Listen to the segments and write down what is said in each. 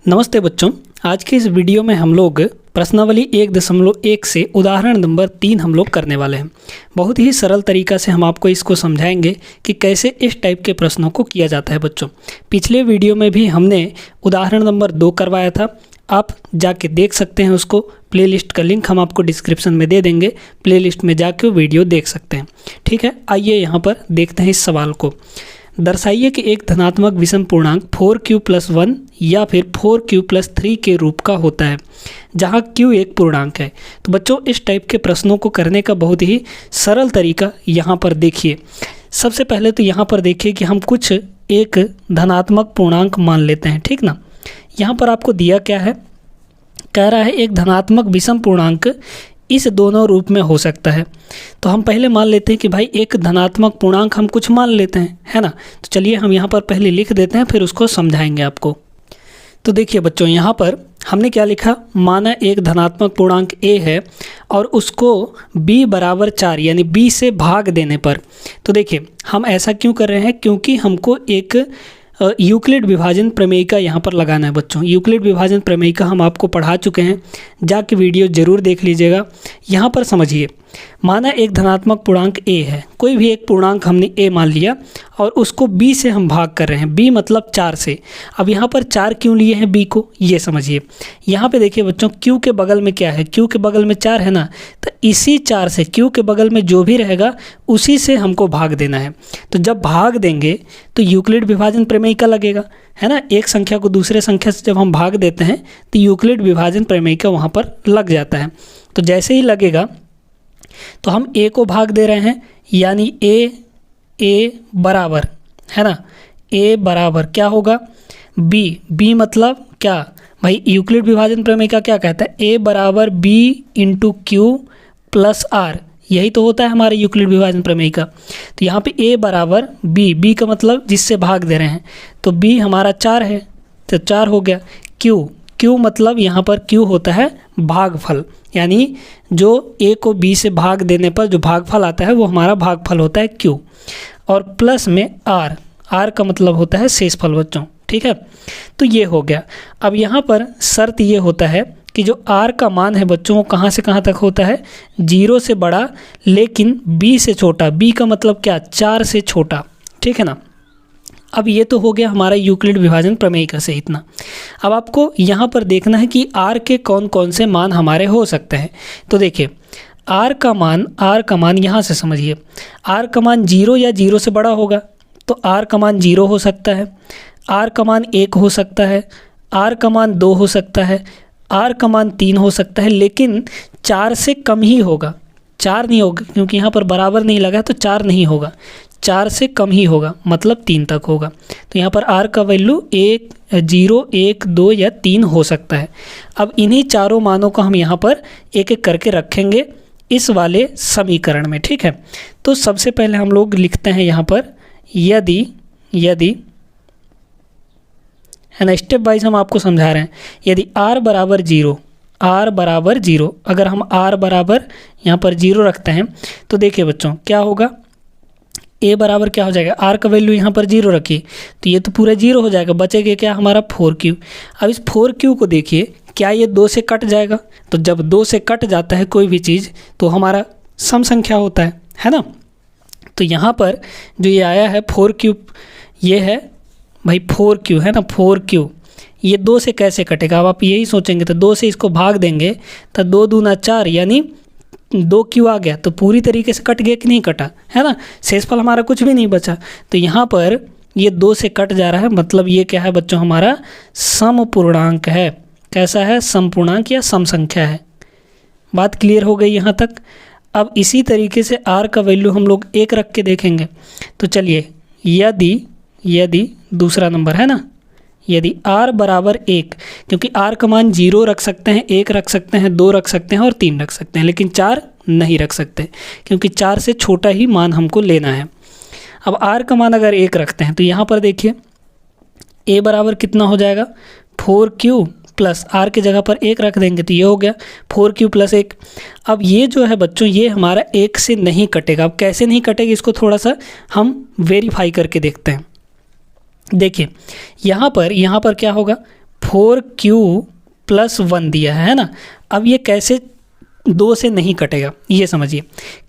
नमस्ते बच्चों, आज के इस वीडियो में हम लोग प्रश्नावली 1.1 से उदाहरण नंबर 3 हम लोग करने वाले हैं। बहुत ही सरल तरीका से हम आपको इसको समझाएंगे कि कैसे इस टाइप के प्रश्नों को किया जाता है। बच्चों, पिछले वीडियो में भी हमने उदाहरण नंबर 2 करवाया था, आप जाके देख सकते हैं उसको। प्लेलिस्ट का लिंक हम आपको डिस्क्रिप्शन में दे देंगे, प्लेलिस्ट में जाके वो वीडियो देख सकते हैं। ठीक है, आइए यहाँ पर देखते हैं इस सवाल को। दर्शाइए कि एक धनात्मक विषम पूर्णांक 4q + 1 या फिर 4q + 3 के रूप का होता है जहां q एक पूर्णांक है। तो बच्चों, इस टाइप के प्रश्नों को करने का बहुत ही सरल तरीका यहाँ पर देखिए। सबसे पहले तो यहाँ पर देखिए कि हम कुछ एक धनात्मक पूर्णांक मान लेते हैं। ठीक ना, यहाँ पर आपको दिया क्या है, कह रहा है एक धनात्मक विषम पूर्णांक इस दोनों रूप में हो सकता है। तो हम पहले मान लेते हैं कि भाई एक धनात्मक पूर्णांक हम कुछ मान लेते हैं, है ना। तो चलिए हम यहाँ पर पहले लिख देते हैं, फिर उसको समझाएंगे आपको। तो देखिए बच्चों, यहाँ पर हमने क्या लिखा, माना एक धनात्मक पूर्णांक a है और उसको b = 4 यानी b से भाग देने पर। तो देखिए हम ऐसा क्यों कर रहे हैं, क्योंकि हमको एक यूक्लिड विभाजन प्रमेय का यहाँ पर लगाना है। बच्चों, यूक्लिड विभाजन प्रमेय का हम आपको पढ़ा चुके हैं, जाके वीडियो ज़रूर देख लीजिएगा। यहाँ पर समझिए, माना एक धनात्मक पूर्णांक a है, कोई भी एक पूर्णांक हमने a मान लिया और उसको b से हम भाग कर रहे हैं, b मतलब 4 से। अब यहाँ पर 4 क्यों लिए हैं b को, ये समझिए। यहाँ पे देखिए बच्चों, q के बगल में क्या है, q के बगल में 4 है ना, तो इसी 4 से q के बगल में जो भी रहेगा उसी से हमको भाग देना है। तो जब भाग देंगे तो यूक्लिड विभाजन प्रमेय का लगेगा, है ना। एक संख्या को दूसरे संख्या से जब हम भाग देते हैं तो यूक्लिड विभाजन प्रमेय का वहाँ पर लग जाता है। तो जैसे ही लगेगा तो हम a को भाग दे रहे हैं, यानी a बराबर, है ना, a बराबर क्या होगा, b मतलब क्या भाई, यूक्लिड विभाजन प्रमेय का क्या कहता है, a बराबर b × q + r, यही तो होता है हमारे यूक्लिड विभाजन प्रमेय का। तो यहाँ पे a बराबर b का मतलब जिससे भाग दे रहे हैं, तो b हमारा 4 है तो 4 हो गया। q मतलब यहाँ पर q होता है भागफल, यानी जो a को b से भाग देने पर जो भागफल आता है वो हमारा भागफल होता है q, और प्लस में r का मतलब होता है शेषफल। बच्चों ठीक है, तो ये हो गया। अब यहाँ पर शर्त ये होता है कि जो r का मान है बच्चों, वो कहाँ से कहाँ तक होता है, 0 से बड़ा लेकिन b से छोटा। b का मतलब क्या, 4 से छोटा। ठीक है ना। अब ये तो हो गया हमारा यूक्लिड विभाजन प्रमेय का से इतना। अब आपको यहाँ पर देखना है कि r के कौन कौन से मान हमारे हो सकते हैं। तो देखिए r का मान यहाँ से समझिए, r का मान 0 या 0 से बड़ा होगा, तो r का मान 0 हो सकता है, r का मान 1 हो सकता है, r का मान 2 हो सकता है, r का मान 3 हो सकता है, लेकिन 4 से कम ही होगा, 4 नहीं होगा, क्योंकि यहाँ पर बराबर नहीं लगा तो 4 नहीं होगा, 4 से कम ही होगा, मतलब 3 तक होगा। तो यहाँ पर r का वैल्यू 1, 0, 1, 2 या 3 हो सकता है। अब इन्हीं चारों मानों को हम यहाँ पर एक एक करके रखेंगे इस वाले समीकरण में। ठीक है, तो सबसे पहले हम लोग लिखते हैं यहाँ पर यदि है ना, स्टेप वाइज हम आपको समझा रहे हैं। यदि r बराबर 0, अगर हम r बराबर यहाँ पर 0 रखते हैं तो देखिए बच्चों क्या होगा, a बराबर क्या हो जाएगा, r का वैल्यू यहाँ पर 0 रखिए तो ये तो पूरा 0 हो जाएगा, बचेगा क्या हमारा 4q। अब इस 4q को देखिए, क्या ये 2 से कट जाएगा, तो जब 2 से कट जाता है कोई भी चीज़ तो हमारा सम संख्या होता है ना। तो यहाँ पर जो ये आया है 4q, ये है भाई 4q, है ना, 4q, ये 2 से कैसे कटेगा। अब आप यही सोचेंगे, तो 2 से इसको भाग देंगे तो 2 दूना 4 यानी 2q आ गया, तो पूरी तरीके से कट गया कि नहीं कटा, है ना, शेषफल हमारा कुछ भी नहीं बचा। तो यहाँ पर ये 2 से कट जा रहा है, मतलब ये क्या है बच्चों, हमारा समपूर्णांक है। कैसा है, समपूर्णांक या सम संख्या है। बात क्लियर हो गई यहाँ तक। अब इसी तरीके से r का वैल्यू हम लोग 1 रख के देखेंगे। तो चलिए, यदि दूसरा नंबर है ना, यदि r बराबर 1, क्योंकि r का मान 0 रख सकते हैं, 1 रख सकते हैं, 2 रख सकते हैं और 3 रख सकते हैं, लेकिन 4 नहीं रख सकते, क्योंकि 4 से छोटा ही मान हमको लेना है। अब r का मान अगर 1 रखते हैं तो यहाँ पर देखिए a बराबर कितना हो जाएगा, 4q प्लस r के जगह पर 1 रख देंगे तो ये हो गया 4q + 1। अब ये जो है बच्चों, ये हमारा 1 से नहीं कटेगा। अब कैसे नहीं कटेगा, इसको थोड़ा सा हम वेरीफाई करके देखते हैं। देखिए यहाँ पर क्या होगा, 4q+1 दिया है ना। अब ये कैसे 2 से नहीं कटेगा ये समझिए।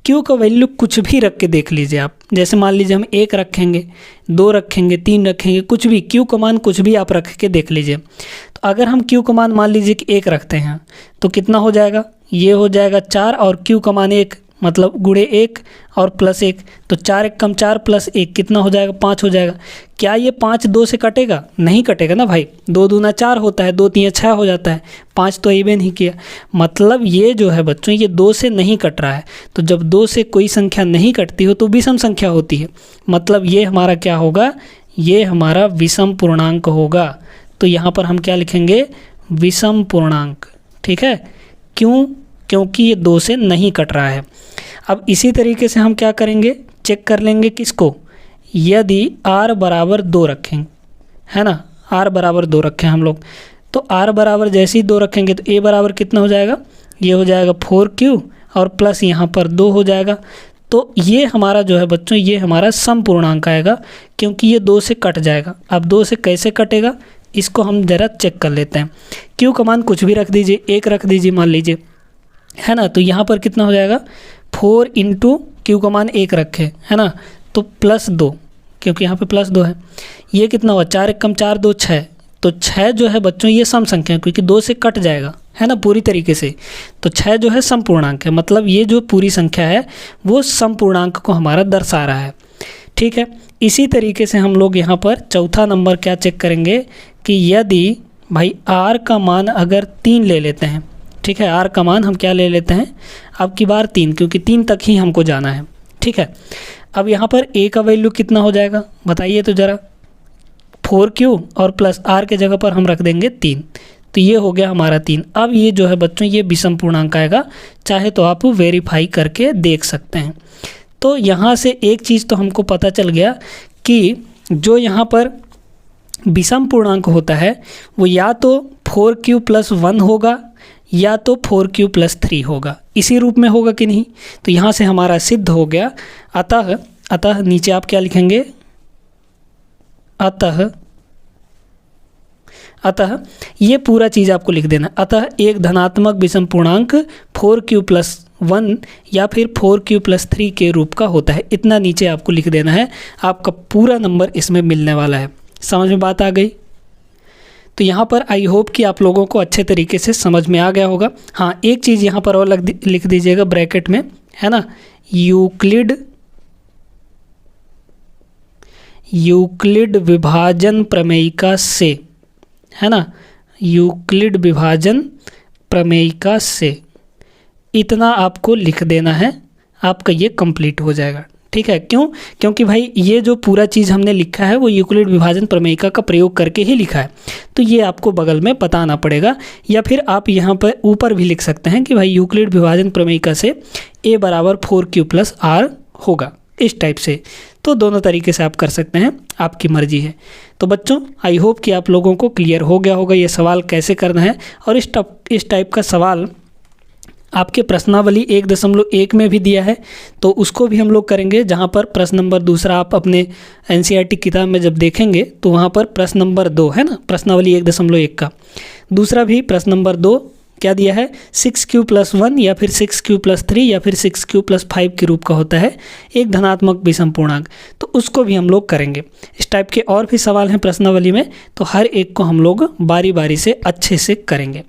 q का वैल्यू कुछ भी रख के देख लीजिए आप, जैसे मान लीजिए हम 1 रखेंगे, 2 रखेंगे, 3 रखेंगे, कुछ भी q का मान कुछ भी आप रख के देख लीजिए। तो अगर हम q का मान मान लीजिए कि 1 रखते हैं तो कितना हो जाएगा, ये हो जाएगा 4 और q का मान 1 मतलब गुणे 1 और +1, तो 4 × 4 + 1 कितना हो जाएगा, 5 हो जाएगा। क्या ये 5 2 से कटेगा, नहीं कटेगा ना भाई, 2 दूना 4 होता है, 2 3 6 हो जाता है, 5 तो इवेन नहीं किया। मतलब ये जो है बच्चों ये 2 से नहीं कट रहा है। तो जब 2 से कोई संख्या नहीं कटती हो तो विषम संख्या होती है, मतलब ये हमारा क्या होगा, ये हमारा विषम पूर्णांक होगा। तो यहाँ पर हम क्या लिखेंगे, विषम पूर्णांक। ठीक है, क्यों, क्योंकि ये 2 से नहीं कट रहा है। अब इसी तरीके से हम क्या करेंगे, चेक कर लेंगे किसको, यदि r बराबर 2 रखें, है ना, r बराबर 2 रखें हम लोग, तो r बराबर जैसे ही 2 रखेंगे तो a बराबर कितना हो जाएगा, ये हो जाएगा 4q और प्लस यहाँ पर 2 हो जाएगा। तो ये हमारा जो है बच्चों ये हमारा सम पूर्णांक आएगा, क्योंकि ये 2 से कट जाएगा। अब 2 से कैसे कटेगा इसको हम ज़रा चेक कर लेते हैं। q का मान कुछ भी रख दीजिए, 1 रख दीजिए मान लीजिए, है ना, तो यहाँ पर कितना हो जाएगा, 4 × q का मान 1 रखे, है ना, तो +2, क्योंकि यहाँ पे +2 है। ये कितना हुआ, 4 × 4 2 6, तो 6 जो है बच्चों ये सम संख्या है, क्योंकि 2 से कट जाएगा, है ना, पूरी तरीके से। तो 6 जो है सम पूर्णांक है, मतलब ये जो पूरी संख्या है वो सम पूर्णांक को हमारा दर्शा रहा है। ठीक है, इसी तरीके से हम लोग यहाँ पर चौथा नंबर क्या चेक करेंगे कि यदि भाई r का मान अगर 3 ले लेते हैं, ठीक है, r का मान हम क्या ले लेते हैं, अब की बार 3, क्योंकि 3 तक ही हमको जाना है। ठीक है, अब यहाँ पर a का वैल्यू कितना हो जाएगा बताइए तो ज़रा, 4q और प्लस r के जगह पर हम रख देंगे 3, तो ये हो गया हमारा 3। अब ये जो है बच्चों ये विषम पूर्णांक आएगा, चाहे तो आप वेरीफाई करके देख सकते हैं। तो यहाँ से एक चीज़ तो हमको पता चल गया कि जो यहाँ पर विषम पूर्णांक होता है वो या तो 4q+1 होगा या तो 4q+3 होगा, इसी रूप में होगा कि नहीं। तो यहाँ से हमारा सिद्ध हो गया। अतः नीचे आप क्या लिखेंगे, अतः ये पूरा चीज़ आपको लिख देना। अतः एक धनात्मक विषम पूर्णांक 4q+1 या फिर 4q+3 के रूप का होता है, इतना नीचे आपको लिख देना है, आपका पूरा नंबर इसमें मिलने वाला है। समझ में बात आ गई। तो यहाँ पर आई होप कि आप लोगों को अच्छे तरीके से समझ में आ गया होगा। हाँ, एक चीज़ यहाँ पर और लिख दीजिएगा ब्रैकेट में, है ना, यूक्लिड विभाजन प्रमेयिका से, है ना, यूक्लिड विभाजन प्रमेयिका से, इतना आपको लिख देना है, आपका ये कंप्लीट हो जाएगा। ठीक है, क्यों, क्योंकि भाई ये जो पूरा चीज़ हमने लिखा है वो यूक्लिड विभाजन प्रमेयिका का प्रयोग करके ही लिखा है, तो ये आपको बगल में बताना पड़ेगा। या फिर आप यहाँ पर ऊपर भी लिख सकते हैं कि भाई यूक्लिड विभाजन प्रमेयिका से a बराबर 4q+r होगा, इस टाइप से। तो दोनों तरीके से आप कर सकते हैं, आपकी मर्जी है। तो बच्चों आई होप कि आप लोगों को क्लियर हो गया होगा ये सवाल कैसे करना है। और इस टाइप का सवाल आपके प्रश्नावली 1.1 में भी दिया है, तो उसको भी हम लोग करेंगे, जहाँ पर प्रश्न नंबर दूसरा आप अपने NCERT किताब में जब देखेंगे तो वहाँ पर प्रश्न नंबर 2 है ना, प्रश्नावली 1.1 का दूसरा भी प्रश्न नंबर 2 क्या दिया है, 6q+1 या फिर 6q+3 या फिर 6q+5 के रूप का होता है एक धनात्मक विषम पूर्णांक, तो उसको भी हम लोग करेंगे। इस टाइप के और भी सवाल हैं प्रश्नावली में, तो हर एक को हम लोग बारी बारी से अच्छे से करेंगे,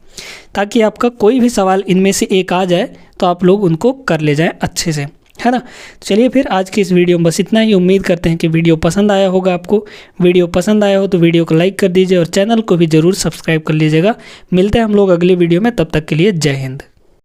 ताकि आपका कोई भी सवाल इनमें से एक आ जाए तो आप लोग उनको कर ले जाएं अच्छे से, है ना। चलिए फिर आज की इस वीडियो में बस इतना ही। उम्मीद करते हैं कि वीडियो पसंद आया होगा आपको। वीडियो पसंद आया हो तो वीडियो को लाइक कर दीजिए और चैनल को भी ज़रूर सब्सक्राइब कर लीजिएगा। मिलते हैं हम लोग अगले वीडियो में, तब तक के लिए जय हिंद।